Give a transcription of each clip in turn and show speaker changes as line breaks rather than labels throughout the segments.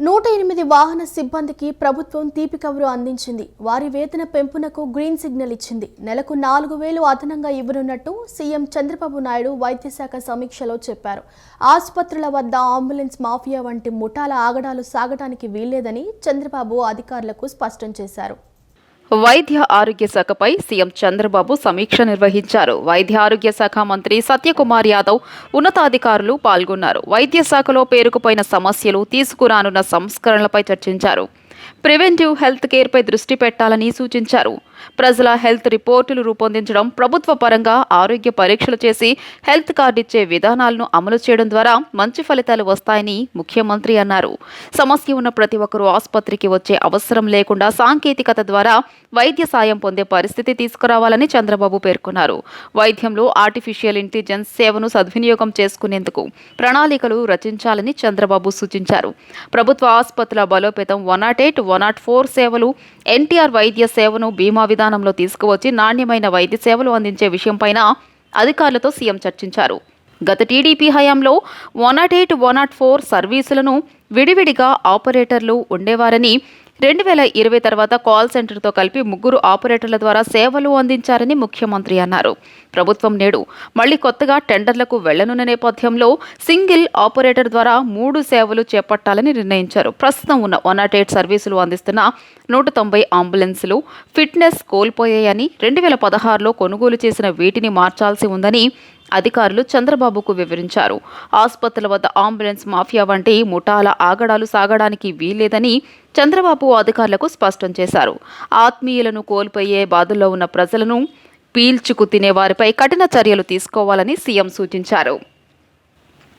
108 వాహన సిబ్బందికి ప్రభుత్వం తీపి కబురు అందించింది. వారి వేతన పెంపునకు గ్రీన్ సిగ్నల్ ఇచ్చింది. నెలకు 4,000 అదనంగా ఇవ్వనున్నట్టు సీఎం చంద్రబాబు నాయుడు వైద్యశాఖ సమీక్షలో చెప్పారు. ఆసుపత్రుల వద్ద అంబులెన్స్ మాఫియా వంటి ముఠాల ఆగడాలు సాగడానికి వీల్లేదని చంద్రబాబు అధికారులకు స్పష్టం చేశారు.
వైద్య ఆరోగ్య శాఖపై సీఎం చంద్రబాబు సమీక్ష నిర్వహించారు. వైద్య ఆరోగ్య శాఖ మంత్రి సత్యకుమార్ యాదవ్ ఉన్నతాధికారులు పాల్గొన్నారు. వైద్య శాఖలో పేరుకుపోయిన సమస్యలు, తీసుకురానున్న సంస్కరణలపై చర్చించారు. ప్రివెంటివ్ హెల్త్ కేర్పై దృష్టి పెట్టాలని సూచించారు. ప్రజల హెల్త్ రిపోర్టులు రూపొందించడం, ప్రభుత్వ పరంగా ఆరోగ్య పరీక్షలు చేసి హెల్త్ కార్డు ఇచ్చే విధానాలను అమలు చేయడం ద్వారా మంచి ఫలితాలు వస్తాయని ముఖ్యమంత్రి అన్నారు. సమస్య ఉన్న ప్రతి ఒక్కరూ ఆసుపత్రికి వచ్చే అవసరం లేకుండా సాంకేతికత ద్వారా వైద్య సాయం పొందే పరిస్థితి తీసుకురావాలని చంద్రబాబు పేర్కొన్నారు. వైద్యంలో ఆర్టిఫిషియల్ ఇంటెలిజెన్స్ సేవను సద్వినియోగం చేసుకునేందుకు ప్రణాళికలు రచించాలని చంద్రబాబు సూచించారు. ప్రభుత్వ ఆసుపత్రుల బలోపేతం, 108, 104 సేవలు, ఎన్టీఆర్ వైద్య సేవను బీమా విధానంలో తీసుకువచ్చి నాణ్యమైన వైద్య సేవలు అందించే విషయంపైన అధికారులతో సీఎం చర్చించారు. గత టీడీపీ హయాంలో 108, 104 సర్వీసులను విడివిడిగా ఆపరేటర్లు ఉండేవారని, 2020 తర్వాత కాల్ సెంటర్తో కలిపి 3 ఆపరేటర్ల ద్వారా సేవలు అందించారని ముఖ్యమంత్రి అన్నారు. ప్రభుత్వం నేడు మళ్లీ కొత్తగా టెండర్లకు వెళ్లనున్న నేపథ్యంలో సింగిల్ ఆపరేటర్ ద్వారా 3 సేవలు చేపట్టాలని నిర్ణయించారు. ప్రస్తుతం ఉన్న 108 సర్వీసులు అందిస్తున్న 190 అంబులెన్సులు ఫిట్నెస్ కోల్పోయాయని, 2016లో కొనుగోలు చేసిన వీటిని మార్చాల్సి ఉందని అధికారులు చంద్రబాబుకు వివరించారు. ఆసుపత్రుల వద్ద అంబులెన్స్ మాఫియా వంటి ముఠాల ఆగడాలు సాగడానికి వీల్లేదని చంద్రబాబు అధికారులకు స్పష్టం చేశారు. ఆత్మీయులను కోల్పోయే బాధల్లో ఉన్న ప్రజలను పీల్చుకు తినే వారిపై కఠిన చర్యలు తీసుకోవాలని సీఎం సూచించారు.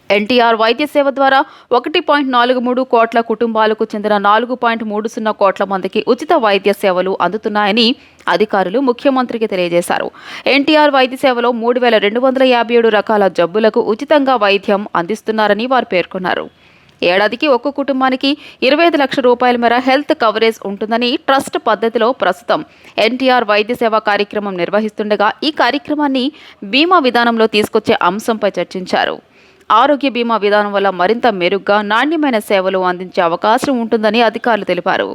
ఎన్టీఆర్ వైద్య సేవ ద్వారా 1.43 కోట్ల కుటుంబాలకు చెందిన 4.30 కోట్ల మందికి ఉచిత వైద్య సేవలు అందుతున్నాయని అధికారులు ముఖ్యమంత్రికి తెలియజేశారు. ఎన్టీఆర్ వైద్య సేవలో 3,257 రకాల జబ్బులకు ఉచితంగా వైద్యం అందిస్తున్నారని వారు పేర్కొన్నారు. ఏడాదికి ఒక్క కుటుంబానికి 25 లక్షల రూపాయల మేర హెల్త్ కవరేజ్ ఉంటుందని ట్రస్ట్ పద్ధతిలో ప్రస్తుతం ఎన్టీఆర్ వైద్య సేవ కార్యక్రమం నిర్వహిస్తుండగా ఈ కార్యక్రమాన్ని బీమా విధానంలో తీసుకొచ్చే అంశంపై చర్చించారు. ఆరోగ్య బీమా విధానం వల్ల మరింత మెరుగ్గా నాణ్యమైన సేవలు అందించే అవకాశం ఉంటుందని అధికారులు తెలిపారు.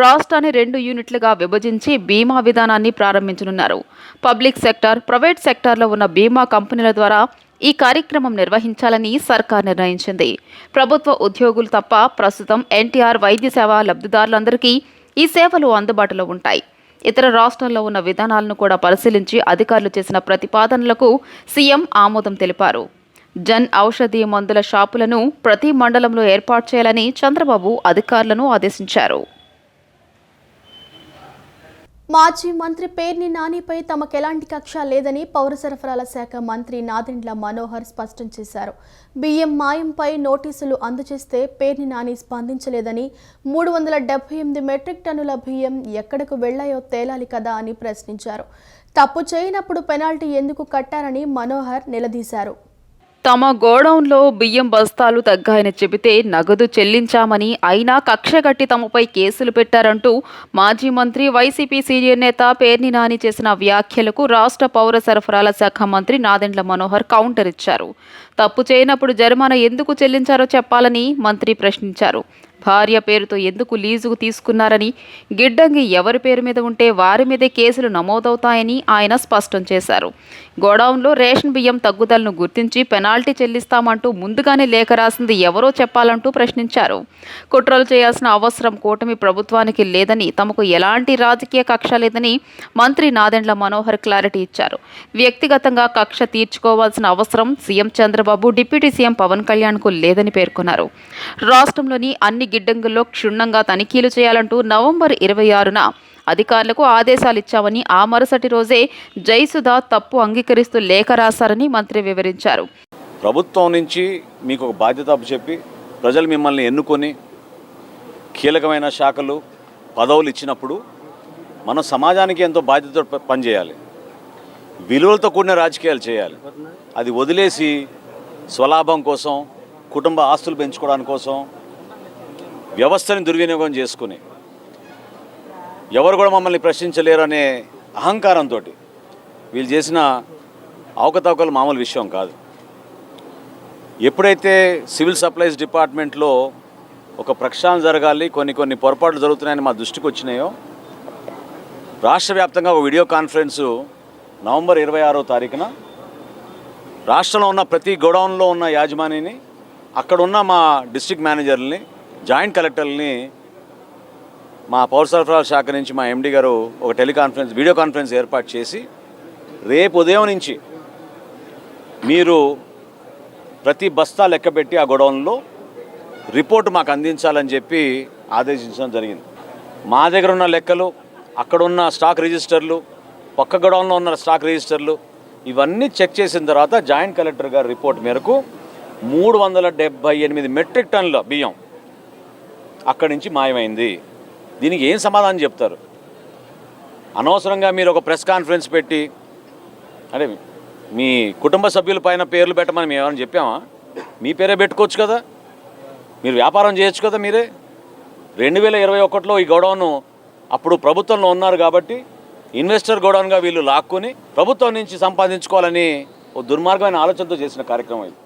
రాష్ట్రాన్ని 2 యూనిట్లుగా విభజించి బీమా విధానాన్ని ప్రారంభించనున్నారు. పబ్లిక్ సెక్టార్, ప్రైవేట్ సెక్టార్లో ఉన్న బీమా కంపెనీల ద్వారా ఈ కార్యక్రమం నిర్వహించాలని సర్కార్ నిర్ణయించింది. ప్రభుత్వ ఉద్యోగులు తప్ప ప్రస్తుతం ఎన్టీఆర్ వైద్య సేవ లబ్ధిదారులందరికీ ఈ సేవలు అందుబాటులో ఉంటాయి. ఇతర రాష్ట్రాల్లో ఉన్న విధానాలను కూడా పరిశీలించి అధికారులు చేసిన ప్రతిపాదనలకు సీఎం ఆమోదం తెలిపారు. జన్ ఔషధి మందుల షాపులను ప్రతి మండలంలో ఏర్పాటు చేయాలని చంద్రబాబు అధికారులను ఆదేశించారు.
మాజీ మంత్రి పేర్ని నానిపై తమకెలాంటి కక్ష లేదని పౌర సరఫరాల శాఖ మంత్రి నాదెండ్ల మనోహర్ స్పష్టం చేశారు. బియ్యం మాయంపై నోటీసులు అందజేస్తే పేర్ని నాని స్పందించలేదని, 378 మెట్రిక్ టన్నుల బియ్యం ఎక్కడకు వెళ్లాయో తేలాలి కదా అని ప్రశ్నించారు. తప్పు చేయనప్పుడు పెనాల్టీ ఎందుకు కట్టారని మనోహర్ నిలదీశారు.
తమ గోడౌన్లో బియ్యం బస్తాలు తగ్గాయని చెబితే నగదు చెల్లించామని, అయినా కక్షగట్టి తమపై కేసులు పెట్టారంటూ మాజీ మంత్రి, వైసీపీ సీనియర్ నేత పేర్ని నాని చేసిన వ్యాఖ్యలకు రాష్ట్ర పౌర సరఫరాల శాఖ మంత్రి నాదెండ్ల మనోహర్ కౌంటర్ ఇచ్చారు. తప్పు చేయనప్పుడు జరిమానా ఎందుకు చెల్లించారో చెప్పాలని మంత్రి ప్రశ్నించారు. భార్య పేరుతో ఎందుకు లీజుకు తీసుకున్నారని, గిడ్డంగి ఎవరి పేరు మీద ఉంటే వారి మీదే కేసులు నమోదవుతాయని ఆయన స్పష్టం చేశారు. గోడౌన్లో రేషన్ బియ్యం తగ్గుదలను గుర్తించి పెనాల్టీ చెల్లిస్తామంటూ ముందుగానే లేఖ రాసింది ఎవరో చెప్పాలంటూ ప్రశ్నించారు. కుట్రలు చేయాల్సిన అవసరం కూటమి ప్రభుత్వానికి లేదని, తమకు ఎలాంటి రాజకీయ కక్ష లేదని మంత్రి నాదెండ్ల మనోహర్ క్లారిటీ ఇచ్చారు. వ్యక్తిగతంగా కక్ష తీర్చుకోవాల్సిన అవసరం CM Chandrababu, deputy CM Pawan కళ్యాణ్కు లేదని పేర్కొన్నారు. రాష్ట్రంలోని అన్ని గిడ్డంగుల్లో క్షుణ్ణంగా తనిఖీలు చేయాలంటూ నవంబర్ 26న అధికారులకు ఆదేశాలిచ్చామని, ఆ మరుసటి రోజే జయసుధా తప్పు అంగీకరిస్తూ లేఖ రాశారని మంత్రి వివరించారు.
ప్రభుత్వం నుంచి మీకు ఒక బాధ్యత అప్పచెప్పి ప్రజలు మిమ్మల్ని ఎన్నుకొని కీలకమైన శాఖలు, పదవులు ఇచ్చినప్పుడు మనం సమాజానికి ఎంతో బాధ్యతతో పనిచేయాలి. విలువలతో కూడిన రాజకీయాలు చేయాలి. అది వదిలేసి స్వలాభం కోసం, కుటుంబ ఆస్తులు పెంచుకోవడానికి కోసం వ్యవస్థని దుర్వినియోగం చేసుకుని ఎవరు కూడా మమ్మల్ని ప్రశ్నించలేరు అనే అహంకారంతో వీళ్ళు చేసిన అవకతవకలు మామూలు విషయం కాదు. ఎప్పుడైతే సివిల్ సప్లైస్ డిపార్ట్మెంట్లో ఒక ప్రక్షాళన జరగాలి, కొన్ని పొరపాట్లు జరుగుతున్నాయని మా దృష్టికి వచ్చినాయో రాష్ట్ర వ్యాప్తంగా ఒక వీడియో కాన్ఫరెన్సు నవంబర్ 26వ తారీఖున రాష్ట్రంలో ఉన్న ప్రతి గోడౌన్లో ఉన్న యాజమానిని, అక్కడ ఉన్న మా డిస్ట్రిక్ట్ మేనేజర్ని, జాయింట్ కలెక్టర్ని మా పౌర సరఫరాల శాఖ నుంచి మా ఎండి గారు ఒక వీడియో కాన్ఫరెన్స్ ఏర్పాటు చేసి రేపు ఉదయం నుంచి మీరు ప్రతి బస్తా లెక్కబెట్టి ఆ గోడౌన్లో రిపోర్ట్ మాకు అందించాలని చెప్పి ఆదేశించడం జరిగింది. మా దగ్గర ఉన్న లెక్కలు, అక్కడున్న స్టాక్ రిజిస్టర్లు, పక్క గోడౌన్లో ఉన్న స్టాక్ రిజిస్టర్లు ఇవన్నీ చెక్ చేసిన తర్వాత జాయింట్ కలెక్టర్ గారి రిపోర్ట్ మేరకు 378 మెట్రిక్ టన్నుల బియ్యం అక్కడి నుంచి మాయమైంది. దీనికి ఏం సమాధానం చెప్తారు? అనవసరంగా మీరు ఒక ప్రెస్ కాన్ఫరెన్స్ పెట్టి, అంటే మీ కుటుంబ సభ్యుల పైన పేర్లు పెట్టమని మేము ఏమైనా చెప్పామా? మీ పేరే పెట్టుకోవచ్చు కదా, మీరు వ్యాపారం చేయొచ్చు కదా. మీరే 2021లో ఈ గోడౌన్ అప్పుడు ప్రభుత్వంలో ఉన్నారు కాబట్టి ఇన్వెస్టర్ గోడౌన్గా వీళ్ళు లాక్కుని ప్రభుత్వం నుంచి సంపాదించుకోవాలని ఓ దుర్మార్గమైన ఆలోచనతో చేసిన కార్యక్రమం ఇది.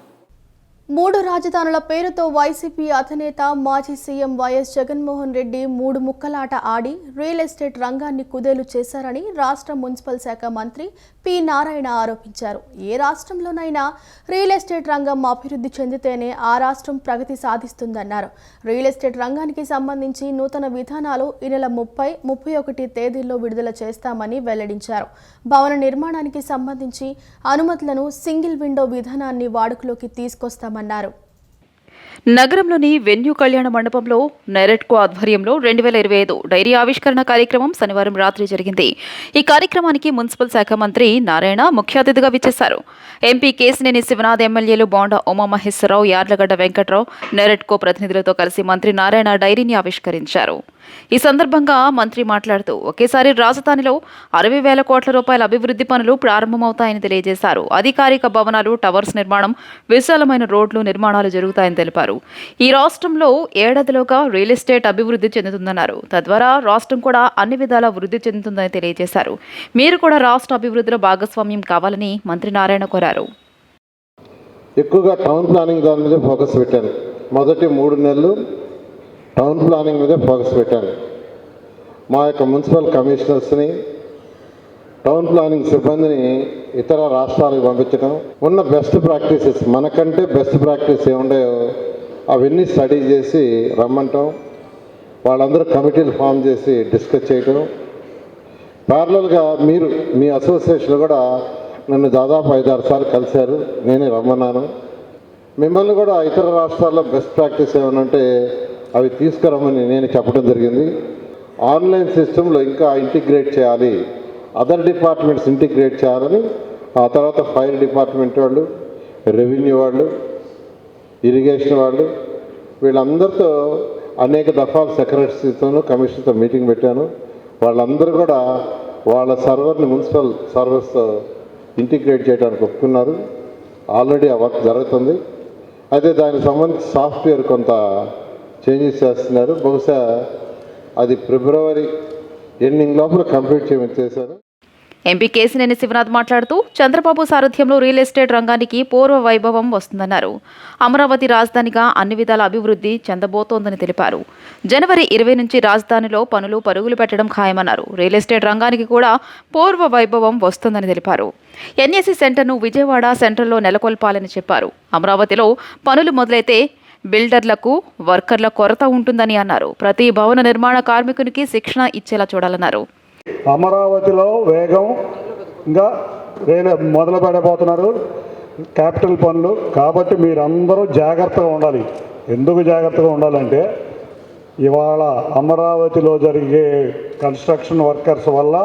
3 రాజధానుల పేరుతో వైసీపీ అధినేత మాజీ సీఎం వైఎస్ జగన్మోహన్ రెడ్డి 3 ముక్కలాట ఆడి రియల్ ఎస్టేట్ రంగాన్ని కుదేలు చేశారని రాష్ట్ర మున్సిపల్ శాఖ మంత్రి పి నారాయణ ఆరోపించారు. ఏ రాష్ట్రంలోనైనా రియల్ ఎస్టేట్ రంగం అభివృద్ధి చెందితేనే ఆ రాష్ట్రం ప్రగతి సాధిస్తుందన్నారు. రియల్ ఎస్టేట్ రంగానికి సంబంధించి నూతన విధానాలు ఈ నెల 30, 31 తేదీల్లో విడుదల చేస్తామని వెల్లడించారు. భవన నిర్మాణానికి సంబంధించి అనుమతులను సింగిల్ విండో విధానాన్ని వాడుకలోకి తీసుకొస్తామన్నారు.
నగరంలోని వెన్యూ కళ్యాణ మండపంలో నెరెట్కో ఆధ్వర్యంలో 2025 డైరీ ఆవిష్కరణ కార్యక్రమం శనివారం రాత్రి జరిగింది. ఈ కార్యక్రమానికి మున్సిపల్ శాఖ మంత్రి నారాయణ ముఖ్య అతిథిగా విచ్చేశారు. ఎంపీ కేశినేని శివనాథ్, ఎమ్మెల్యేలు బోండా ఉమామహేశ్వరరావు, యార్లగడ్డ వెంకట్రావు, నెరెట్కో ప్రతినిధులతో కలిసి మంత్రి నారాయణ డైరీని ఆవిష్కరించారు. ఈ సందర్భంగా మంత్రి మాట్లాడుతూ ఒకేసారి రాజధానిలో 60,000 కోట్ల రూపాయల అభివృద్ధి పనులు ప్రారంభమవుతాయని తెలియజేశారు. అధికారిక భవనాలు, టవర్స్ నిర్మాణం, విశాలమైన రోడ్లు నిర్మాణాలు జరుగుతాయని తెలిపారు. ఈ రాష్ట్రంలో ఏడాదిలోగా రియల్ ఎస్టేట్ అభివృద్ధి చెందుతుందన్నారు. తద్వారా రాష్ట్రం కూడా అన్ని విధాలా వృద్ధి చెందుతుందని తెలియజేశారు. మీరు కూడా రాష్ట్ర అభివృద్ధిలో భాగస్వామ్యం కావాలని మంత్రి నారాయణ కోరారు.
ఎక్కువగా టౌన్ ప్లానింగ్ దాని మీద ఫోకస్ పెట్టాను. మొదటి 3 నెలలు టౌన్ ప్లానింగ్ మీద ఫోకస్ పెట్టాను. మా యొక్క మున్సిపల్ కమిషనర్స్ని, టౌన్ ప్లానింగ్ సిబ్బందిని ఇతర రాష్ట్రాలకు పంపించడం, ఉన్న బెస్ట్ ప్రాక్టీసెస్, మనకంటే బెస్ట్ ప్రాక్టీస్ ఏముండాయో అవన్నీ స్టడీ చేసి రమ్మంటాం. వాళ్ళందరూ కమిటీలు ఫామ్ చేసి డిస్కస్ చేయడం. ప్యారలల్గా మీరు మీ అసోసియేషన్ కూడా నన్ను దాదాపు 5-6 సార్లు కలిశారు. నేనే రమ్మన్నాను. మిమ్మల్ని కూడా ఇతర రాష్ట్రాల్లో బెస్ట్ ప్రాక్టీస్ ఏమైనా ఉంటే అవి తీసుకురమ్మని నేను చెప్పడం జరిగింది. ఆన్లైన్ సిస్టంలో ఇంకా ఇంటిగ్రేట్ చేయాలి, అదర్ డిపార్ట్మెంట్స్ ఇంటిగ్రేట్ చేయాలని. ఆ తర్వాత ఫైర్ డిపార్ట్మెంట్ వాళ్ళు, రెవెన్యూ వాళ్ళు, ఇరిగేషన్ వాళ్ళు, వీళ్ళందరితో అనేక దఫాలు సెక్రటరీస్తోనూ కమిషన్తో మీటింగ్ పెట్టాను. వాళ్ళందరూ కూడా వాళ్ళ సర్వర్ని మున్సిపల్ సర్వర్స్తో ఇంటిగ్రేట్ చేయడానికి ఒప్పుకున్నారు. ఆల్రెడీ ఆ వర్క్ జరుగుతుంది. అయితే దానికి సంబంధించి సాఫ్ట్వేర్ కొంత చేంజెస్ చేస్తున్నారు. బహుశా అది ఫిబ్రవరి ఎండింగ్ లోపల కంప్లీట్ చేయమని చేశారు.
ఎంపీ కేశినేని శివనాథ్ మాట్లాడుతూ చంద్రబాబు సారథ్యంలో రియల్ ఎస్టేట్ రంగానికి పూర్వ వైభవం వస్తుందన్నారు. అమరావతి రాజధానిగా అన్ని విధాల అభివృద్ధి చెందబోతోందని తెలిపారు. జనవరి 20 నుంచి రాజధానిలో పనులు పరుగులు పెట్టడం ఖాయమన్నారు. రియల్ ఎస్టేట్ రంగానికి కూడా పూర్వ వైభవం వస్తుందని తెలిపారు. ఎన్ఏసీ సెంటర్ను విజయవాడ సెంట్రల్లో నెలకొల్పాలని చెప్పారు. అమరావతిలో పనులు మొదలైతే బిల్డర్లకు, వర్కర్ల కొరత ఉంటుందని అన్నారు. ప్రతి భవన నిర్మాణ కార్మికునికి శిక్షణ ఇచ్చేలా చూడాలన్నారు.
అమరావతిలో వేగంగా మొదలు పెట్టబోతున్నారు క్యాపిటల్ పనులు. కాబట్టి మీరందరూ జాగ్రత్తగా ఉండాలి. ఎందుకు జాగ్రత్తగా ఉండాలంటే ఇవాళ అమరావతిలో జరిగే కన్స్ట్రక్షన్ వర్కర్స్ వల్ల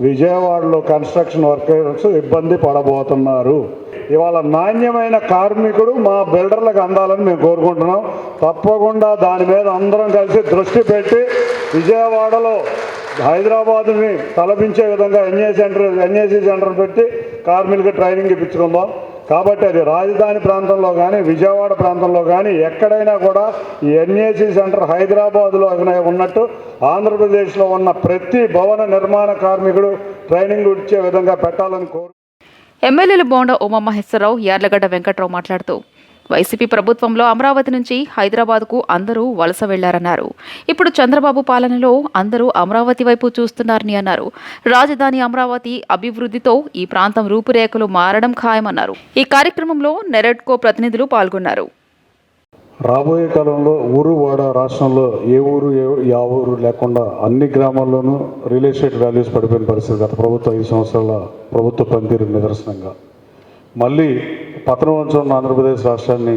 విజయవాడలో కన్స్ట్రక్షన్ వర్కర్స్ ఇబ్బంది పడబోతున్నారు. ఇవాళ నాణ్యమైన కార్మికుడు మా బిల్డర్లకు అందాలని మేము కోరుకుంటున్నాం. తప్పకుండా దాని మీద అందరం కలిసి దృష్టి పెట్టి విజయవాడలో హైదరాబాదుని తలపించే విధంగా ఎన్ఏసీ సెంటర్ పెట్టి కార్మికులకు ట్రైనింగ్ ఇప్పించుకుందాం. కాబట్టి అది రాజధాని ప్రాంతంలో కానీ విజయవాడ ప్రాంతంలో కానీ ఎక్కడైనా కూడా ఈ ఎన్ఏసీ సెంటర్ హైదరాబాదులో ఉన్నట్టు ఆంధ్రప్రదేశ్లో ఉన్న ప్రతి భవన నిర్మాణ కార్మికుడు ట్రైనింగ్ ఇచ్చే విధంగా పెట్టాలని కోరు.
ఎమ్మెల్యేలు బోండా ఉమామహేశ్వరరావు, యార్లగడ్డ వెంకట్రావు మాట్లాడుతూ వైసీపీ ప్రభుత్వంలో అమరావతి నుంచి హైదరాబాద్కు అందరూ వలస వెళ్లారన్నారు. ఇప్పుడు చంద్రబాబు పాలనలో అందరూ అమరావతి వైపు చూస్తున్నారని అన్నారు. రాజధాని అమరావతి అభివృద్ధితో ఈ ప్రాంతం రూపురేఖలు మారడం ఖాయమన్నారు. ఈ కార్యక్రమంలో నెరెడ్కో ప్రతినిధులు పాల్గొన్నారు.
రాబోయే కాలంలో ఊరు వాడ రాష్ట్రంలో ఏ ఊరు యా ఊరు లేకుండా అన్ని గ్రామాల్లోనూ రియల్ ఎస్టేట్ వాల్యూస్ పడిపోయిన పరిస్థితి గత ప్రభుత్వ 5 సంవత్సరాల ప్రభుత్వ పనితీరు నిదర్శనంగా మళ్ళీ పతనం ఉన్న ఆంధ్రప్రదేశ్ రాష్ట్రాన్ని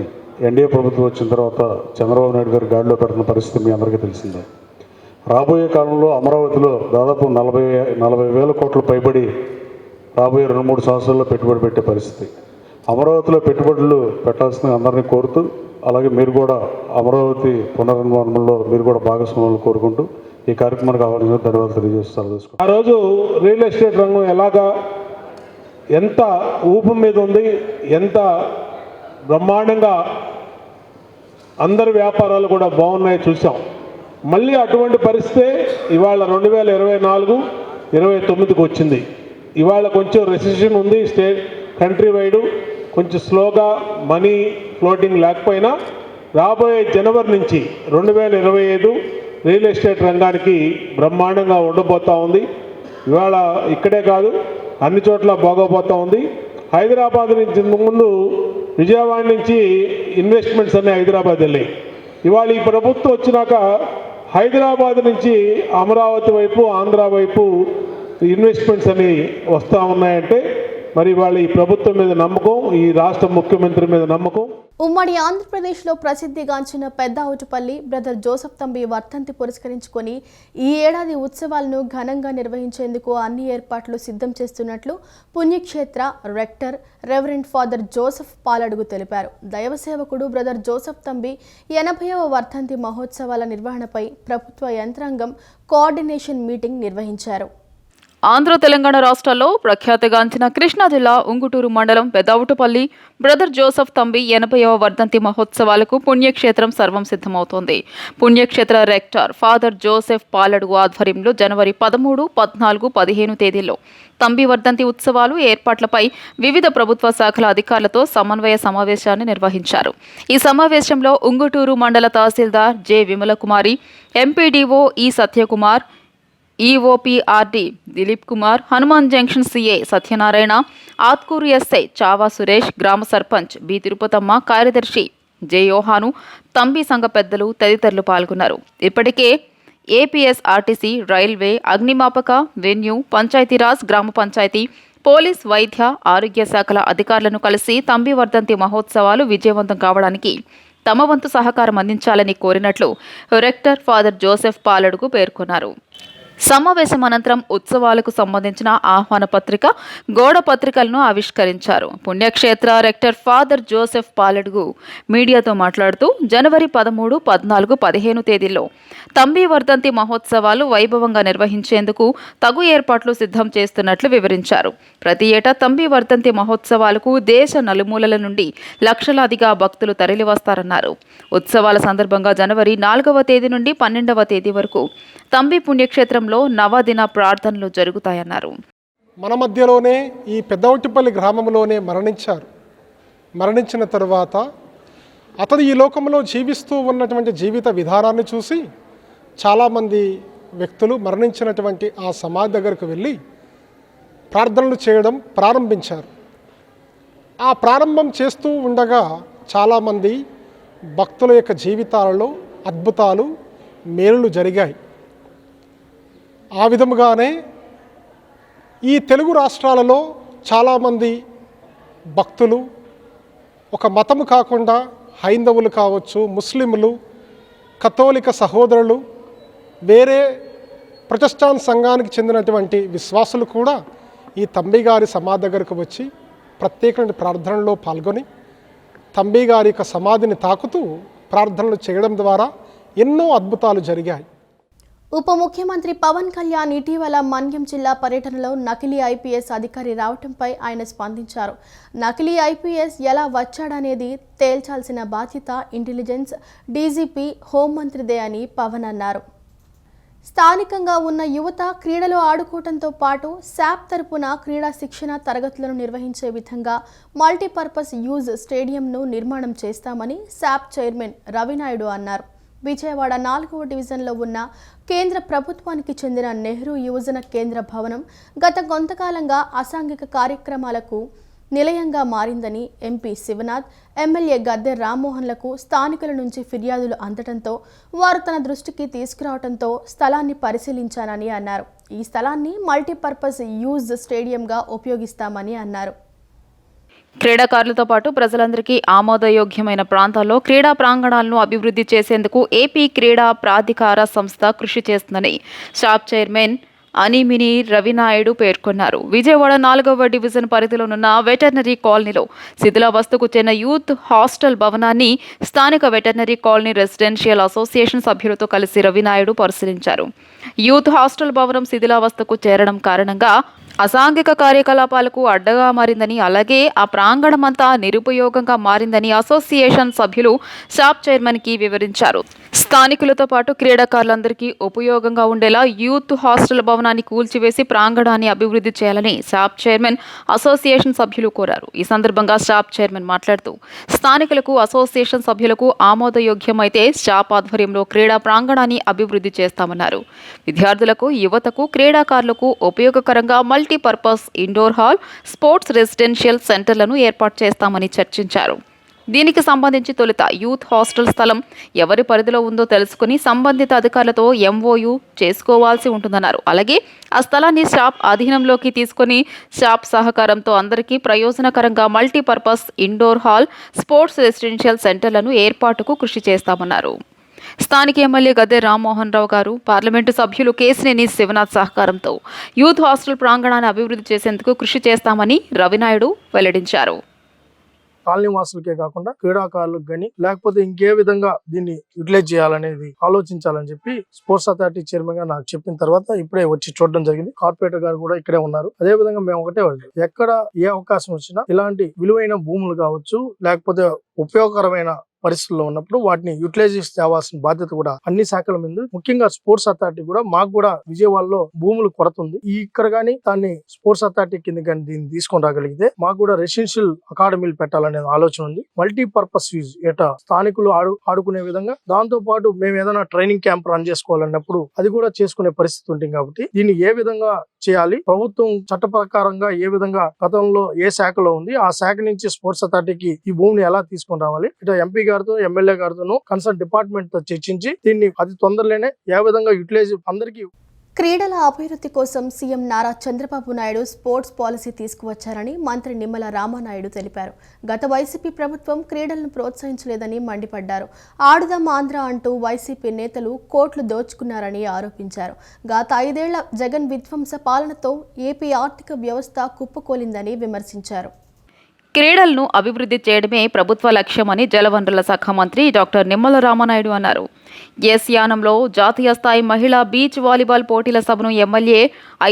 ఎన్డీఏ ప్రభుత్వం వచ్చిన తర్వాత చంద్రబాబు నాయుడు గారు గాడిలో పెట్టిన పరిస్థితి మీ అందరికీ తెలిసిందే. రాబోయే కాలంలో అమరావతిలో దాదాపు 40,000 కోట్లు పైబడి రాబోయే 2-3 సంవత్సరాల్లో పెట్టుబడి పెట్టే పరిస్థితి. అమరావతిలో పెట్టుబడులు పెట్టాల్సిన అందరినీ కోరుతూ అలాగే మీరు కూడా అమరావతి పునర్నిర్మాణంలో మీరు కూడా భాగస్వాములు కోరుకుంటూ ఈ కార్యక్రమానికి ఆహ్వానించిన ధన్యవాదాలు తెలియజేస్తారు. ఆ రోజు రియల్ ఎస్టేట్ రంగం ఎలాగా ఎంత ఊపు మీద ఉంది, ఎంత బ్రహ్మాండంగా అందరి వ్యాపారాలు కూడా బాగున్నాయి చూసాం. మళ్ళీ అటువంటి పరిస్థితే ఇవాళ 2024-29కి వచ్చింది. ఇవాళ కొంచెం రెసిషన్ ఉంది కంట్రీ వైడు, కొంచెం స్లోగా మనీ ఫ్లోటింగ్ లేకపోయినా రాబోయే జనవరి నుంచి 2025 రియల్ ఎస్టేట్ రంగానికి బ్రహ్మాండంగా ఉండబోతూ ఉంది. ఇవాళ ఇక్కడే కాదు అన్ని చోట్ల బాగోబోతూ ఉంది. హైదరాబాద్ నుంచి ముందు విజయవాడ నుంచి ఇన్వెస్ట్మెంట్స్ అన్నీ హైదరాబాద్ వెళ్ళాయి. ఇవాళ ఈ ప్రభుత్వం వచ్చినాక హైదరాబాద్ నుంచి అమరావతి వైపు ఆంధ్ర వైపు ఇన్వెస్ట్మెంట్స్ అని వస్తూ ఉన్నాయంటే మరి వాళ్ళ ఈ ప్రభుత్వం మీద నమ్మకం, ఈ రాష్ట్ర ముఖ్యమంత్రి మీద నమ్మకం.
ఉమ్మడి ఆంధ్రప్రదేశ్లో ప్రసిద్ధిగాంచిన పెద్దావుటుపల్లి బ్రదర్ జోసెఫ్ తంబి వర్ధంతి పురస్కరించుకొని ఈ ఏడాది ఉత్సవాలను ఘనంగా నిర్వహించేందుకు అన్ని ఏర్పాట్లు సిద్ధం చేస్తున్నట్లు పుణ్యక్షేత్ర rector reverend father Joseph Paladugu తెలిపారు. దైవ సేవకుడు బ్రదర్ జోసెఫ్ తంబి 80వ వర్ధంతి మహోత్సవాల నిర్వహణపై ప్రభుత్వ యంత్రాంగం కోఆర్డినేషన్ మీటింగ్ నిర్వహించారు.
ఆంధ్ర తెలంగాణ రాష్ట్రాల్లో ప్రఖ్యాతిగాంచిన కృష్ణా జిల్లా ఉంగుటూరు మండలం పెద్దావుటుపల్లి బ్రదర్ జోసెఫ్ తంబి 80వ వర్ధంతి మహోత్సవాలకు పుణ్యక్షేత్రం సర్వం సిద్ధమవుతోంది. పుణ్యక్షేత్ర రెక్టర్ ఫాదర్ జోసెఫ్ పాలడుగు ఆధ్వర్యంలో జనవరి 13, 14, 15 తేదీల్లో తంబి వర్ధంతి ఉత్సవాలు ఏర్పాట్లపై వివిధ ప్రభుత్వ శాఖల అధికారులతో సమన్వయ సమావేశాన్ని నిర్వహించారు. ఈ సమావేశంలో ఉంగుటూరు మండల తహసీల్దార్ జె విమలకుమారి, ఎంపీడీఓ ఈ Satyakumar, EOPRD Dilip Kumar, Hanuman junction CI Satyanarayana, Atkur SI Chhaava Suresh, గ్రామ సర్పంచ్ బి తిరుపతమ్మ, కార్యదర్శి జె యోహాను, తంబి సంఘ పెద్దలు తదితరులు పాల్గొన్నారు. ఇప్పటికే ఏపీఎస్ఆర్టీసీ, రైల్వే, అగ్నిమాపక, వెన్యూ, పంచాయతీరాజ్, గ్రామ పంచాయతీ, పోలీస్, వైద్య, ఆరోగ్య శాఖల అధికారులను కలిసి తంబి వర్ధంతి మహోత్సవాలు విజయవంతం కావడానికి తమ వంతు సహకారం అందించాలని కోరినట్లు రెక్టర్ ఫాదర్ జోసెఫ్ పాలడుగు పేర్కొన్నారు. సమావేశం అనంతరం ఉత్సవాలకు సంబంధించిన ఆహ్వాన పత్రిక, గోడ పత్రికలను ఆవిష్కరించారు. పుణ్యక్షేత్ర రెక్టర్ ఫాదర్ జోసెఫ్ పాలడుగు మీడియాతో మాట్లాడుతూ జనవరి 13, 14, 15 తేదీల్లో తంబి వర్ధంతి మహోత్సవాలు వైభవంగా నిర్వహించేందుకు తగు ఏర్పాట్లు సిద్ధం చేస్తున్నట్లు వివరించారు. ప్రతి ఏటా తంబి వర్ధంతి మహోత్సవాలకు దేశ నలుమూలల నుండి లక్షలాదిగా భక్తులు తరలివస్తారన్నారు. ఉత్సవాల సందర్భంగా జనవరి 4వ తేదీ నుండి 12వ తేదీ వరకు తంబి పుణ్యక్షేత్రంలో నవదిన ప్రార్థనలు జరుగుతాయన్నారు.
మన మధ్యలోనే ఈ పెద్దవటిపల్లి గ్రామంలోనే మరణించారు. మరణించిన తరువాత అతను ఈ లోకంలో జీవిస్తూ ఉన్నటువంటి జీవిత విధానాన్ని చూసి చాలామంది వ్యక్తులు మరణించినటువంటి ఆ సమాధి దగ్గరకు వెళ్ళి ప్రార్థనలు చేయడం ప్రారంభించారు. ఆ ప్రారంభం చేస్తూ ఉండగా చాలామంది భక్తుల యొక్క జీవితాలలో అద్భుతాలు, మేలులు జరిగాయి. ఆ విధముగానే ఈ తెలుగు రాష్ట్రాలలో చాలామంది భక్తులు ఒక మతము కాకుండా హైందవులు కావచ్చు, ముస్లింలు, కథోలిక సహోదరులు, వేరే ప్రొటెస్టాంట్ సంఘానికి చెందినటువంటి విశ్వాసులు కూడా ఈ తంబి గారి సమాధి దగ్గరకు వచ్చి ప్రత్యేకమైన ప్రార్థనలో పాల్గొని తంబి గారి యొక్క సమాధిని తాకుతూ ప్రార్థనలు చేయడం ద్వారా ఎన్నో అద్భుతాలు జరిగాయి.
ఉప ముఖ్యమంత్రి పవన్ కళ్యాణ్ ఇటీవల మన్యం జిల్లా పర్యటనలో నకిలీ ఐపీఎస్ అధికారి రావడంపై ఆయన స్పందించారు. నకిలీ ఐపీఎస్ ఎలా వచ్చాడనేది తేల్చాల్సిన బాధ్యత ఇంటెలిజెన్స్, డీజీపీ, హోంమంత్రిదే అని పవన్ అన్నారు. స్థానికంగా ఉన్న యువత క్రీడలో ఆడుకోవడంతో పాటు శాప్ తరపున క్రీడా శిక్షణ తరగతులను నిర్వహించే విధంగా మల్టీపర్పస్ యూజ్ స్టేడియంను నిర్మాణం చేస్తామని శాప్ చైర్మన్ రవినాయుడు అన్నారు. విజయవాడ 4వ డివిజన్లో ఉన్న కేంద్ర ప్రభుత్వానికి చెందిన నెహ్రూ యువజన కేంద్ర భవనం గత కొంతకాలంగా అసాంఘిక కార్యక్రమాలకు నిలయంగా మారిందని ఎంపీ శివనాథ్, ఎమ్మెల్యే గద్దె రామ్మోహన్లకు స్థానికుల నుంచి ఫిర్యాదులు అందడంతో వారు తన దృష్టికి తీసుకురావడంతో స్థలాన్ని పరిశీలించానని అన్నారు. ఈ స్థలాన్ని మల్టీపర్పస్ యూజ్ స్టేడియంగా ఉపయోగిస్తామని అన్నారు.
క్రీడాకారులతో పాటు ప్రజలందరికీ ఆమోదయోగ్యమైన ప్రాంతాల్లో క్రీడా ప్రాంగణాలను అభివృద్ధి చేసేందుకు ఏపీ క్రీడా ప్రాధికార సంస్థ కృషి చేస్తుందని షాప్ చైర్మన్ అనిమిని రవినాయుడు పేర్కొన్నారు. విజయవాడ 4వ డివిజన్ పరిధిలోనున్న వెటర్నరీ కాలనీలో శిథిలావస్థకు చెందిన యూత్ హాస్టల్ భవనాన్ని స్థానిక వెటర్నరీ కాలనీ రెసిడెన్షియల్ అసోసియేషన్ సభ్యులతో కలిసి రవినాయుడు పరిశీలించారు. యూత్ హాస్టల్ భవనం శిథిలావస్థకు చేరడం కారణంగా అసాంఘిక కార్యకలాపాలకు అడ్డగా మారిందని, అలాగే ఆ ప్రాంగణమంతా నిరుపయోగంగా మారిందని అసోసియేషన్ సభ్యులు షాప్ చైర్మన్కి వివరించారు. స్థానికులతో పాటు క్రీడాకారులందరికీ ఉపయోగంగా ఉండేలా యూత్ హాస్టల్ భవనాన్ని కూల్చివేసి ప్రాంగణాన్ని అభివృద్ధి చేయాలని షాప్ చైర్మన్ అసోసియేషన్ సభ్యులు కోరారు. ఈ సందర్భంగా షాప్ చైర్మన్ మాట్లాడుతూ స్థానికులకు, అసోసియేషన్ సభ్యులకు ఆమోదయోగ్యమైతే షాప్ ఆధ్వర్యంలో క్రీడా ప్రాంగణాన్ని అభివృద్ధి చేస్తామన్నారు. విద్యార్థులకు, యువతకు, క్రీడాకారులకు ఉపయోగకరంగా multipurpose indoor hall, sports residential సెంటర్లను ఏర్పాటు చేస్తామని చర్చించారు. దీనికి సంబంధించి తొలుత యూత్ హాస్టల్ స్థలం ఎవరి పరిధిలో ఉందో తెలుసుకుని సంబంధిత అధికారులతో ఎంఓయూ చేసుకోవాల్సి ఉంటుందన్నారు. అలాగే ఆ స్థలాన్ని షాప్ అధీనంలోకి తీసుకుని షాప్ సహకారంతో అందరికీ ప్రయోజనకరంగా multipurpose indoor hall, sports residential సెంటర్లను ఏర్పాటుకు కృషి చేస్తామన్నారు. స్థానిక ఎమ్మెల్యే గద్దె రామ్మోహన్ రావు గారు, పార్లమెంటు సభ్యులు కేసినేని శివనాథ్ సహకారంతో యూత్ హాస్టల్ ప్రాంగణాన్ని అభివృద్ధి చేసేందుకు కృషి చేస్తామని రవినాయుడు వెల్లడించారు.
కాలనీ వాసులకే కాకుండా క్రీడాకారులకు కానీ లేకపోతే ఇంకే విధంగా దీన్ని యూటిలైజ్ చేయాలనేది ఆలోచించాలని చెప్పి స్పోర్ట్స్ అథారిటీ చైర్మన్ గా నాకు చెప్పిన తర్వాత ఇప్పుడే వచ్చి చూడడం జరిగింది. కార్పొరేటర్ గారు కూడా ఇక్కడే ఉన్నారు. అదే విధంగా మేము ఒకటే ఎక్కడ ఏ అవకాశం వచ్చినా ఇలాంటి విలువైన భూములు కావచ్చు, లేకపోతే ఉపయోగకరమైన పరిస్థితుల్లో ఉన్నప్పుడు వాటిని యూటిలైజ్ చేయాల్సిన బాధ్యత కూడా అన్ని శాఖల మీద, ముఖ్యంగా స్పోర్ట్స్ అథారిటీ కూడా. మాకు కూడా విజయవాడలో భూములు కొరత ఉంది. ఇక్కడ గానీ దాన్ని స్పోర్ట్స్ అథారిటీ కింద కానీ దీన్ని తీసుకొని రాగలిగితే మాకు కూడా రెసిడెన్షియల్ అకాడమీలు పెట్టాలనే ఆలోచన ఉంది. మల్టీపర్పస్ యూజ్ స్థానికులు ఆడుకునే విధంగా, దాంతో పాటు మేము ఏదైనా ట్రైనింగ్ క్యాంప్ రన్ చేసుకోవాలన్నప్పుడు అది కూడా చేసుకునే పరిస్థితి ఉంటుంది. కాబట్టి దీన్ని ఏ విధంగా చేయాలి, ప్రభుత్వం చట్ట ప్రకారంగా ఏ విధంగా గతంలో ఏ శాఖలో ఉంది, ఆ శాఖ నుంచి స్పోర్ట్స్ అథారిటీకి ఈ భూమిని ఎలా తీసుకొని రావాలి, ఇటు ఎంపీ గారితో, ఎమ్మెల్యే గారితోనూ కన్సర్న్ డిపార్ట్మెంట్ తో చర్చించి దీన్ని అతి తొందరలోనే ఏ విధంగా యూటిలైజ్ అందరికీ.
క్రీడల అభివృద్ధి కోసం CM Nara Chandrababu Naidu sports policy తీసుకువచ్చారని మంత్రి నిమ్మల రామానాయుడు తెలిపారు. గత వైసీపీ ప్రభుత్వం క్రీడలను ప్రోత్సహించలేదని మండిపడ్డారు. ఆడుదాం ఆంధ్ర అంటూ వైసీపీ నేతలు కోట్లు దోచుకున్నారని ఆరోపించారు. గత 5 ఏళ్ల జగన్ విధ్వంస పాలనతో ఏపీ ఆర్థిక వ్యవస్థ కుప్పకూలిందని విమర్శించారు.
క్రీడలను అభివృద్ధి చేయడమే ప్రభుత్వ లక్ష్యమని జలవనరుల శాఖ మంత్రి డాక్టర్ నిమ్మల రామానాయుడు అన్నారు. యానంలో జాతీయ స్థాయి మహిళా బీచ్ వాలీబాల్ పోటీల సభను ఎమ్మెల్యే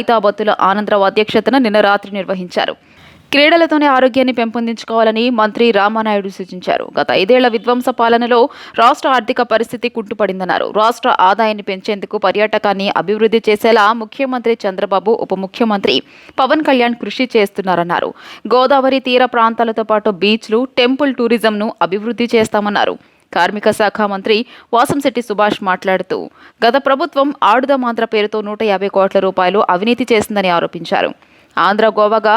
ఐతాబత్తుల ఆనందరావు అధ్యక్షతన నిన్న రాత్రి నిర్వహించారు. క్రీడలతోనే ఆరోగ్యాన్ని పెంపొందించుకోవాలని మంత్రి రామానాయుడు సూచించారు. గత 5 ఏళ్ల విధ్వంస పాలనలో రాష్ట్ర ఆర్థిక పరిస్థితి కుంటుపడిందన్నారు. రాష్ట్ర ఆదాయాన్ని పెంచేందుకు, పర్యాటకాన్ని అభివృద్ధి చేసేలా ముఖ్యమంత్రి చంద్రబాబు, ఉప ముఖ్యమంత్రి పవన్ కళ్యాణ్ కృషి చేస్తున్నారన్నారు. గోదావరి తీర ప్రాంతాలతో పాటు బీచ్లు, టెంపుల్ టూరిజంను అభివృద్ధి చేస్తామన్నారు. కార్మిక శాఖ మంత్రి వాసంశెట్టి సుభాష్ మాట్లాడుతూ గత ప్రభుత్వం ఆడుదాం ఆంధ్ర పేరుతో 150 కోట్ల రూపాయలు అవినీతి చేసిందని ఆరోపించారు. ఆంధ్ర గోవాగా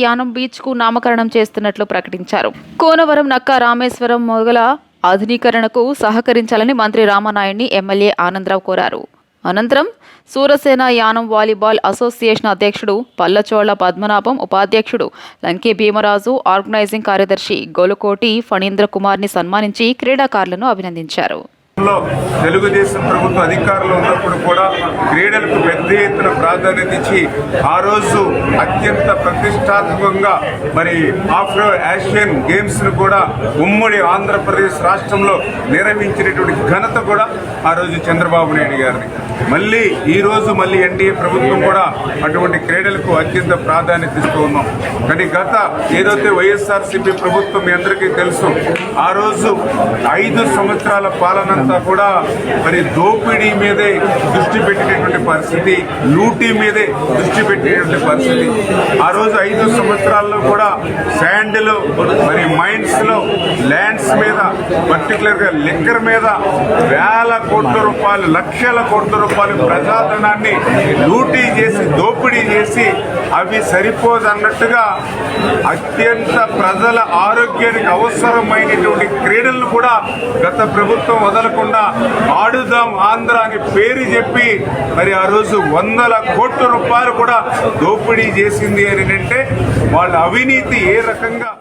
యానం బీచ్కు నామకరణం చేస్తున్నట్లు ప్రకటించారు. కోనవరం, నక్కా, రామేశ్వరం మొగల ఆధునీకరణకు సహకరించాలని మంత్రి రామానాయుడిని ఎమ్మెల్యే ఆనందరావు కోరారు. అనంతరం సూరసేన యానం వాలీబాల్ అసోసియేషన్ అధ్యక్షుడు పల్లచోళ్ల పద్మనాభం, ఉపాధ్యక్షుడు లంకే భీమరాజు, ఆర్గనైజింగ్ కార్యదర్శి గొలుకోటి ఫణీంద్ర కుమార్ని సన్మానించి క్రీడాకారులను అభినందించారు.
తెలుగుదేశం ప్రభుత్వ అధికారులు ఉన్నప్పుడు కూడా క్రీడలకు పెద్ద ఎత్తున ప్రాధాన్యత ఇచ్చి ఆ రోజు అత్యంత ప్రతిష్టాత్మకంగా మరి ఆఫ్రో ఆసియన్ గేమ్స్ ను కూడా ఉమ్మడి ఆంధ్రప్రదేశ్ రాష్ట్రంలో నిర్వహించినటువంటి ఘనత కూడా ఆ రోజు చంద్రబాబు నాయుడు గారిని. ఈ రోజు ఎన్డీఏ ప్రభుత్వం కూడా అటువంటి క్రీడలకు అత్యంత ప్రాధాన్యత ఇస్తూ ఉన్నాం. కానీ గత ఏదైతే వైఎస్ఆర్సీపీ ప్రభుత్వం మీ అందరికీ తెలుసు, ఆ రోజు 5 సంవత్సరాల పాలనంతా అంతా కూడా మరి దోపిడీ మీదే దృష్టి పెట్టినటువంటి పరిస్థితి, లూటీ మీదే దృష్టి పెట్టినటువంటి పరిస్థితి. ఆ రోజు 5 సంవత్సరాల్లో కూడా శాండ్లో మరి మైన్స్ లో ల్యాండ్స్ మీద పర్టికులర్ గా లిక్కర్ మీద వేల కోట్ల రూపాయలు, లక్షల కోట్ల రూపాయలు ప్రజాధనాన్ని లూటీ చేసి దోపిడీ చేసి అవి సరిపోదన్నట్టుగా అత్యంత ప్రజల ఆరోగ్యానికి అవసరమైనటువంటి క్రీడలను కూడా గత ప్రభుత్వం వదలకుండా ఆడుదాం ఆంధ్ర అని పేరు చెప్పి మరి ఆ రోజు వందల కోట్ల రూపాయలు కూడా దోపిడీ చేసింది అని అంటే వాళ్ళ అవినీతి ఏ రకంగా.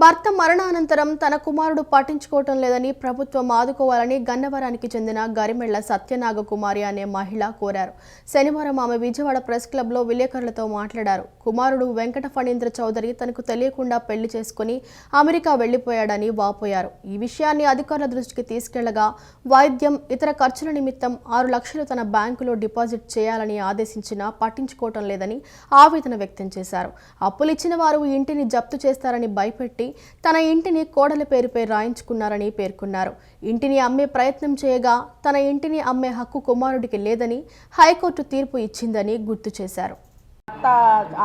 భర్త మరణానంతరం తన కుమారుడు పట్టించుకోవటం లేదని ప్రభుత్వం ఆదుకోవాలని గన్నవరానికి చెందిన గరిమెళ్ల సత్యనాగకుమారి అనే మహిళ కోరారు. శనివారం ఆమె విజయవాడ ప్రెస్ క్లబ్లో విలేకరులతో మాట్లాడారు. కుమారుడు వెంకట ఫణీంద్ర చౌదరి తనకు తెలియకుండా పెళ్లి చేసుకుని అమెరికా వెళ్లిపోయాడని వాపోయారు. ఈ విషయాన్ని అధికారుల దృష్టికి తీసుకెళ్లగా వైద్యం, ఇతర ఖర్చుల నిమిత్తం 6 లక్షలు తన బ్యాంకులో డిపాజిట్ చేయాలని ఆదేశించినా పట్టించుకోవటం లేదని ఆవేదన వ్యక్తం చేశారు. అప్పులిచ్చిన వారు ఇంటిని జప్తు చేస్తారని భయపెట్టి తన ఇంటిని కోడలి పేరుపై రాయించుకున్నారని పేర్కొన్నారు. ఇంటిని అమ్మే ప్రయత్నం చేయగా తన ఇంటిని అమ్మే హక్కు కుమారుడికి లేదని హైకోర్టు తీర్పు ఇచ్చిందని గుర్తు చేశారు.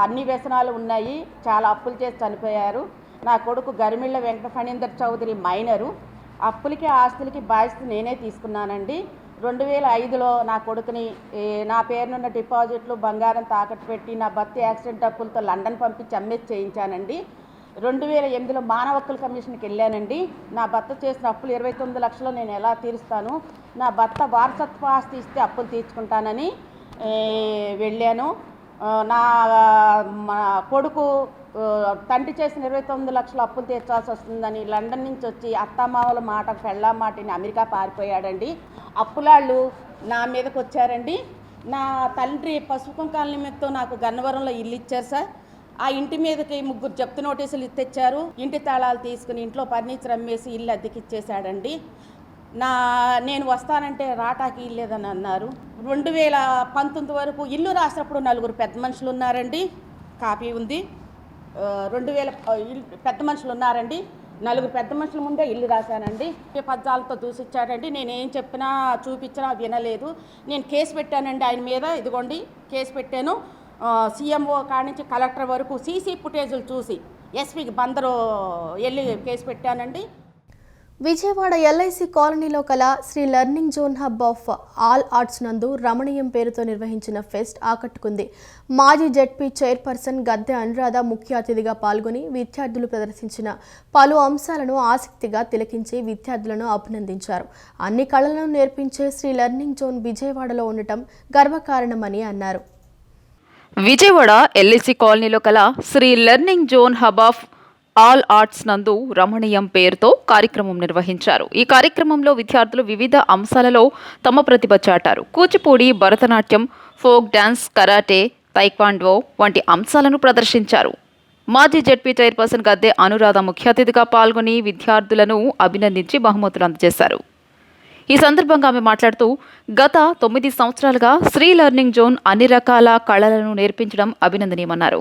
అన్ని వ్యసనాలు ఉన్నాయి, చాలా అప్పులు చేసి చనిపోయారు. నా కొడుకు గరిమిళ్ళ వెంకట ఫణీందర్ చౌదరి మైనరు. అప్పులకి ఆస్తులకి బాధ్యత నేనే తీసుకున్నానండి. 2005లో నా కొడుకుని నా పేరునున్న డిపాజిట్లు, బంగారం తాకట్టు పెట్టి నా భర్త యాక్సిడెంట్ అప్పులతో లండన్ పంపించి అమ్మేసి చేయించానండి. 2008లో మానవ హక్కుల కమిషన్కి వెళ్ళానండి. నా భర్త చేసిన అప్పులు 29 లక్షలు నేను ఎలా తీరుస్తాను, నా భర్త వారసత్వ ఆస్తి ఇస్తే అప్పులు తీర్చుకుంటానని వెళ్ళాను. నా కొడుకు తండ్రి చేసిన 29 లక్షల అప్పులు తీర్చాల్సి వస్తుందని లండన్ నుంచి వచ్చి అత్తమామల మాట పెళ్ళా మాటిని అమెరికా పారిపోయాడండి. అప్పులాళ్ళు నా మీదకి వచ్చారండి. నా తండ్రి పసుపు కుంకాల నిమిత్తం నాకు గన్నవరంలో ఇల్లు ఇచ్చారు సార్. ఆ ఇంటి మీదకి 3 జప్తు నోటీసులు తెచ్చారు. ఇంటి తాళాలు తీసుకుని ఇంట్లో ఫర్నిచర్ అమ్మేసి ఇల్లు అద్దెకిచ్చేశాడండి. నేను వస్తానంటే రాటాకి ఇల్లేదని అన్నారు. 2019 వరకు ఇల్లు రాసినప్పుడు 4 పెద్ద మనుషులు ఉన్నారండి, కాపీ ఉంది. 2000 పెద్ద మనుషులు ఉన్నారండి, 4 పెద్ద మనుషుల ముందే ఇల్లు రాశానండి. పద్దాలతో దూసిచ్చాడండి. నేనేం చెప్పినా చూపించినా వినలేదు. నేను కేసు పెట్టానండి ఆయన మీద. ఇదిగోండి కేసు పెట్టాను. సీఎంఓ కాడి నుంచి కలెక్టర్ వరకు సీసీ ఫుటేజులు చూసి ఎస్పీకి బందరు వెళ్ళి కేసు పెట్టానండి.
విజయవాడ ఎల్ఐసి కాలనీలో కల Sri learning zone hub of all arts నందు రమణీయం పేరుతో నిర్వహించిన ఫెస్ట్ ఆకట్టుకుంది. మాజీ జెడ్పీ చైర్పర్సన్ గద్దె అనురాధ ముఖ్య అతిథిగా పాల్గొని విద్యార్థులు ప్రదర్శించిన పలు అంశాలను ఆసక్తిగా తిలకించి విద్యార్థులను అభినందించారు. అన్ని కళలను నేర్పించే శ్రీ లెర్నింగ్ జోన్ విజయవాడలో ఉండటం గర్వకారణమని అన్నారు.
విజయవాడ ఎల్ఐసి కాలనీలో కల Sri learning zone hub of all arts నందు రమణీయం పేరుతో కార్యక్రమం నిర్వహించారు. ఈ కార్యక్రమంలో విద్యార్థులు వివిధ అంశాలలో తమ ప్రతిభ చాటారు. Kuchipudi, Bharatanatyam, folk dance, karate, taekwondo వంటి అంశాలను ప్రదర్శించారు. మాజీ జెడ్పీ చైర్పర్సన్ గద్దె అనురాధ ముఖ్య అతిథిగా పాల్గొని విద్యార్థులను అభినందించి బహుమతులు అందజేశారు. ఈ సందర్భంగా ఆమె మాట్లాడుతూ, గత 9 సంవత్సరాలుగా శ్రీ లెర్నింగ్ జోన్ అన్ని రకాల కళలను నేర్పించడం అభినందనీయమన్నారు.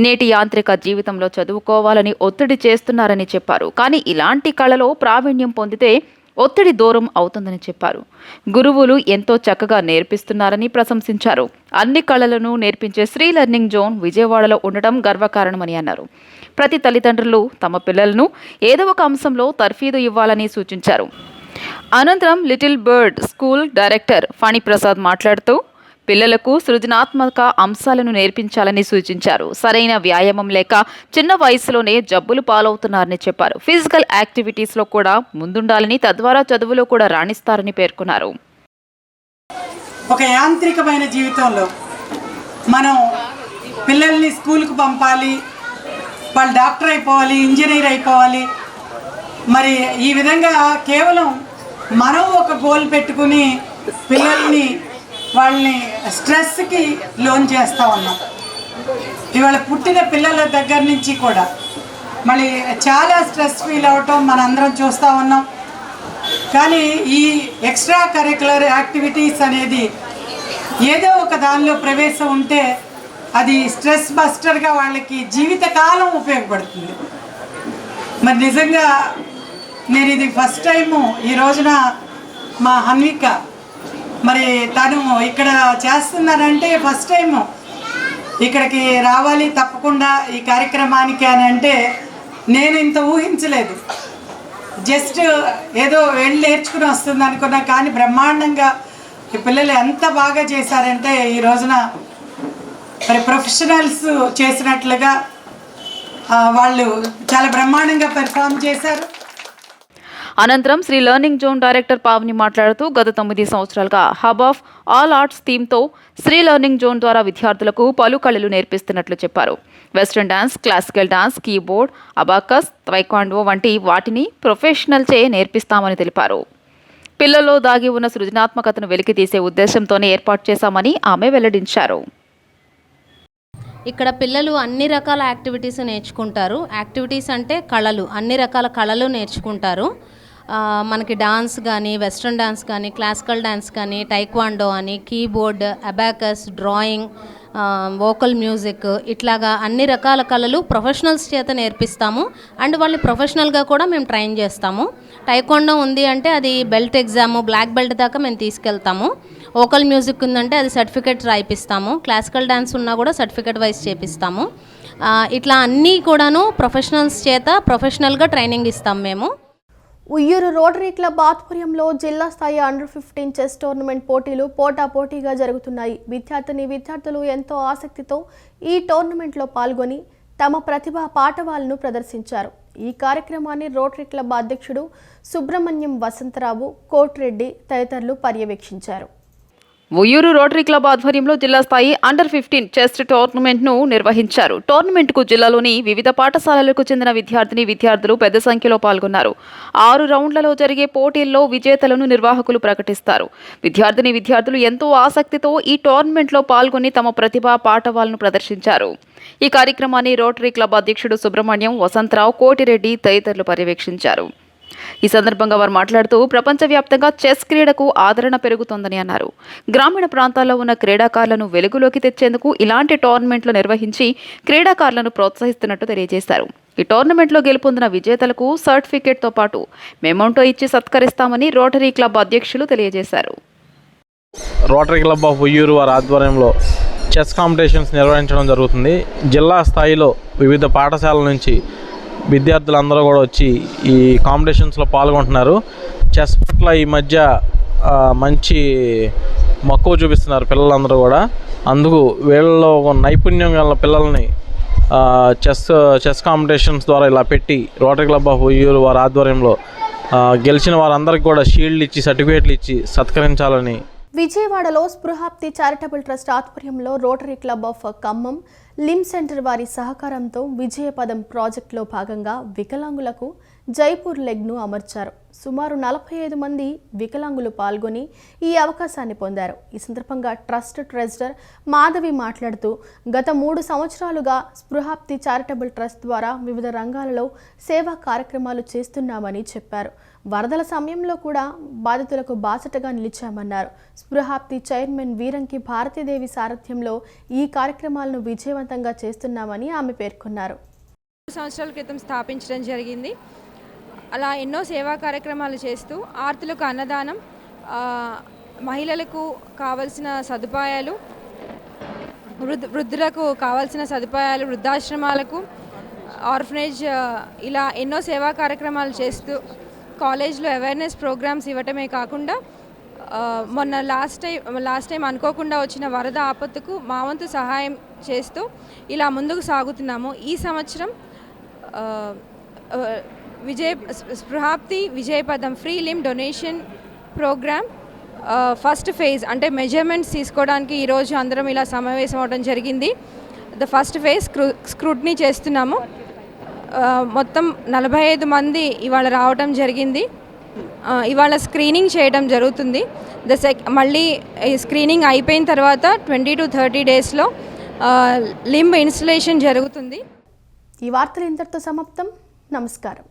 నేటి యాంత్రిక జీవితంలో చదువుకోవాలని ఒత్తిడి చేస్తున్నారని చెప్పారు. కానీ ఇలాంటి కళలో ప్రావీణ్యం పొందితే ఒత్తిడి దూరం అవుతుందని చెప్పారు. గురువులు ఎంతో చక్కగా నేర్పిస్తున్నారని ప్రశంసించారు. అన్ని కళలను నేర్పించే శ్రీ లెర్నింగ్ జోన్ విజయవాడలో ఉండటం గర్వకారణమని అన్నారు. ప్రతి తల్లిదండ్రులు తమ పిల్లలను ఏదో ఒక అంశంలో తర్ఫీదు ఇవ్వాలని సూచించారు. అనంతరం లిటిల్ బర్డ్ స్కూల్ డైరెక్టర్ ఫణిప్రసాద్ మాట్లాడుతూ పిల్లలకు సృజనాత్మక అంశాలను నేర్పించాలని సూచించారు. సరైన వ్యాయామం లేక చిన్న వయసులోనే జబ్బులు పాలవుతున్నారని చెప్పారు. ఫిజికల్ యాక్టివిటీస్లో కూడా ముందుండాలని, తద్వారా చదువులో కూడా రాణిస్తారని పేర్కొన్నారు.
ఒక యాంత్రికమైన జీవితంలో మనం పిల్లల్ని స్కూల్కి పంపాలి, వాళ్ళు డాక్టర్ అయిపోవాలి, ఇంజనీర్ అయిపోవాలి. మరి ఈ విధంగా కేవలం మనం ఒక గోల్ పెట్టుకుని పిల్లల్ని వాళ్ళని స్ట్రెస్కి లోన్ చేస్తూ ఉన్నాం. ఇవాళ పుట్టిన పిల్లల దగ్గర నుంచి కూడా మళ్ళీ చాలా స్ట్రెస్ ఫీల్ అవటం మనందరం చూస్తూ ఉన్నాం. కానీ ఈ ఎక్స్ట్రా కరిక్యులర్ యాక్టివిటీస్ అనేది ఏదో ఒక దానిలో ప్రవేశం ఉంటే అది స్ట్రెస్ బస్టర్గా వాళ్ళకి జీవితకాలం ఉపయోగపడుతుంది. మరి నిజంగా నేను ఇది ఫస్ట్ టైము ఈ రోజున మా హన్విక, మరి తను ఇక్కడ చేస్తున్నారంటే ఫస్ట్ టైం ఇక్కడికి రావాలి తప్పకుండా ఈ కార్యక్రమానికి అని అంటే నేను ఇంత ఊహించలేదు. జస్ట్ ఏదో వెళ్ళి నేర్చుకుని వస్తుంది అనుకున్నా, కానీ బ్రహ్మాండంగా ఈ పిల్లలు ఎంత బాగా చేశారంటే ఈ రోజున మరి ప్రొఫెషనల్స్ చేసినట్లుగా వాళ్ళు చాలా బ్రహ్మాండంగా పెర్ఫామ్ చేశారు.
అనంతరం Sri learning zone director Pavani మాట్లాడుతూ గత 9 సంవత్సరాలుగా హబ్ ఆఫ్ ఆల్ ఆర్ట్స్ థీమ్తో శ్రీ లెర్నింగ్ జోన్ ద్వారా విద్యార్థులకు పలు కళలు నేర్పిస్తున్నట్లు చెప్పారు. Western dance, classical dance, keyboard, abacus, taekwondo వంటి వాటిని ప్రొఫెషనల్చే నేర్పిస్తామని తెలిపారు. పిల్లల్లో దాగి ఉన్న సృజనాత్మకతను వెలికితీసే ఉద్దేశంతోనే ఏర్పాటు చేశామని ఆమె వెల్లడించారు.
ఇక్కడ పిల్లలు అన్ని రకాల యాక్టివిటీస్ నేర్చుకుంటారు. యాక్టివిటీస్ అంటే కళలు, అన్ని రకాల కళలు నేర్చుకుంటారు. మనకి డాన్స్ కానీ, వెస్ట్రన్ డాన్స్ కానీ, క్లాసికల్ డాన్స్ కానీ, టైక్వాండో అని, keyboard, abacus, drawing, vocal music, ఇట్లాగా అన్ని రకాల కళలు ప్రొఫెషనల్స్ చేత నేర్పిస్తాము. అండ్ వాళ్ళని ప్రొఫెషనల్గా కూడా మేము ట్రైన్ చేస్తాము. టైక్వాండో ఉంది అంటే అది బెల్ట్ ఎగ్జామ్, బ్లాక్ బెల్ట్ దాకా మేము తీసుకెళ్తాము. వోకల్ మ్యూజిక్ ఉందంటే అది సర్టిఫికేట్ రాయిపిస్తాము. క్లాసికల్ డాన్స్ ఉన్నా కూడా సర్టిఫికేట్ వైజ్ చేపిస్తాము. ఇట్లా అన్నీ కూడాను ప్రొఫెషనల్స్ చేత ప్రొఫెషనల్గా ట్రైనింగ్ ఇస్తాం మేము.
ఉయ్యూరు రోటరీ క్లబ్ ఆధ్వర్యంలో జిల్లా స్థాయి అండర్-15 చెస్ టోర్నమెంట్ పోటీలు పోటాపోటీగా జరుగుతున్నాయి. విద్యార్థులు ఎంతో ఆసక్తితో ఈ టోర్నమెంట్లో పాల్గొని తమ ప్రతిభా పాటవాలను ప్రదర్శించారు. ఈ కార్యక్రమాన్ని రోటరీ క్లబ్ అధ్యక్షుడు సుబ్రహ్మణ్యం వసంతరావు, కోటిరెడ్డి తదితరులు పర్యవేక్షించారు.
ఉయ్యూరు రోటరీ క్లబ్ ఆధ్వర్యంలో జిల్లా స్థాయి అండర్-15 చెస్ టోర్నమెంట్ను నిర్వహించారు. టోర్నమెంట్కు జిల్లాలోని వివిధ పాఠశాలలకు చెందిన విద్యార్థులు పెద్ద సంఖ్యలో పాల్గొన్నారు. 6 రౌండ్లలో జరిగే పోటీల్లో విజేతలను నిర్వాహకులు ప్రకటిస్తారు. విద్యార్థులు ఎంతో ఆసక్తితో ఈ టోర్నమెంట్లో పాల్గొని తమ ప్రతిభా పాటవాలను ప్రదర్శించారు. ఈ కార్యక్రమాన్ని రోటరీ క్లబ్ అధ్యక్షుడు సుబ్రహ్మణ్యం, వసంతరావు, కోటిరెడ్డి తదితరులు పర్యవేక్షించారు. ఈ సందర్భంగా వారు మాట్లాడుతూ ప్రపంచవ్యాప్తంగా చెస్ క్రీడకు ఆదరణ పెరుగుతోందని అన్నారు. గ్రామీణ ప్రాంతాల్లో ఉన్న క్రీడాకారులను వెలుగులోకి తెచ్చేందుకు ఇలాంటి టోర్నమెంట్లు నిర్వహించి క్రీడాకారులను ప్రోత్సహిస్తున్నట్టు తెలియజేశారు. ఈ టోర్నమెంట్లో గెలుపొందిన విజేతలకు సర్టిఫికేట్తో పాటు మెమోంటో ఇచ్చి సత్కరిస్తామని రోటరీ క్లబ్ అధ్యక్షులు తెలియజేశారు.
రోటరీ క్లబ్ ఆఫ్ ఉయ్యూరు వారి ఆధ్వర్యంలో చెస్ కాంపిటీషన్స్ నిర్వహించడం జరుగుతుంది. జిల్లా స్థాయిలో వివిధ పాఠశాలల నుంచి విద్యార్థులందరూ కూడా వచ్చి ఈ కాంపిటీషన్స్లో పాల్గొంటున్నారు. చెస్ పట్ల ఈ మధ్య మంచి మక్కువ చూపిస్తున్నారు పిల్లలందరూ కూడా. అందుకు వీళ్ళలో నైపుణ్యం గల పిల్లల్ని చెస్ కాంపిటీషన్స్ ద్వారా ఇలా పెట్టి రోటరీ క్లబ్ ఆఫ్ ఉయ్యూరు వారి ఆధ్వర్యంలో గెలిచిన వారందరికీ కూడా షీల్డ్లు ఇచ్చి సర్టిఫికేట్లు ఇచ్చి సత్కరించాలని.
విజయవాడలో స్పృహాప్తి చారిటబుల్ ట్రస్ట్ ఆధ్వర్యంలో rotary club of Khammam, limb centre వారి సహకారంతో విజయపదం ప్రాజెక్టులో భాగంగా వికలాంగులకు జైపూర్ లెగ్ను అమర్చారు. సుమారు 45 మంది వికలాంగులు పాల్గొని ఈ అవకాశాన్ని పొందారు. ఈ సందర్భంగా ట్రస్ట్ ట్రెజరర్ మాధవి మాట్లాడుతూ గత 3 సంవత్సరాలుగా స్పృహాప్తి చారిటబుల్ ట్రస్ట్ ద్వారా వివిధ రంగాలలో సేవా కార్యక్రమాలు చేస్తున్నామని చెప్పారు. వరదల సమయంలో కూడా బాధితులకు బాసటగా నిలిచామన్నారు. స్పృహాప్తి చైర్మన్ వీరంకి భారతీదేవి సారథ్యంలో ఈ కార్యక్రమాలను విజయవంతంగా చేస్తున్నామని ఆమె పేర్కొన్నారు.
2 సంవత్సరాల క్రితం స్థాపించడం జరిగింది. అలా ఎన్నో సేవా కార్యక్రమాలు చేస్తూ ఆర్తులకు అన్నదానం, మహిళలకు కావలసిన సదుపాయాలు, వృద్ధులకు కావాల్సిన సదుపాయాలు, వృద్ధాశ్రమాలకు, ఆర్ఫనేజ్, ఇలా ఎన్నో సేవా కార్యక్రమాలు చేస్తూ కాలేజ్లో అవేర్నెస్ ప్రోగ్రామ్స్ ఇవ్వటమే కాకుండా మొన్న లాస్ట్ టైం అనుకోకుండా వచ్చిన వరద ఆపత్తుకు మా వంతు సహాయం చేస్తూ ఇలా ముందుకు సాగుతున్నాము. ఈ సంవత్సరం Spruhapti Vijayapadam free limb donation program first phase అంటే మెజర్మెంట్స్ తీసుకోవడానికి ఈరోజు అందరం ఇలా సమావేశం అవడం జరిగింది. ద ఫస్ట్ ఫేజ్ స్క్రూటినీ చేస్తున్నాము. మొత్తం 45 మంది ఇవాళ రావడం జరిగింది. ఇవాళ స్క్రీనింగ్ చేయడం జరుగుతుంది. మళ్ళీ స్క్రీనింగ్ అయిపోయిన తర్వాత 20 to 30 డేస్లో లింబ్ ఇన్స్టలేషన్ జరుగుతుంది.
ఈ వార్తలు ఇంతటితో సమాప్తం. నమస్కారం.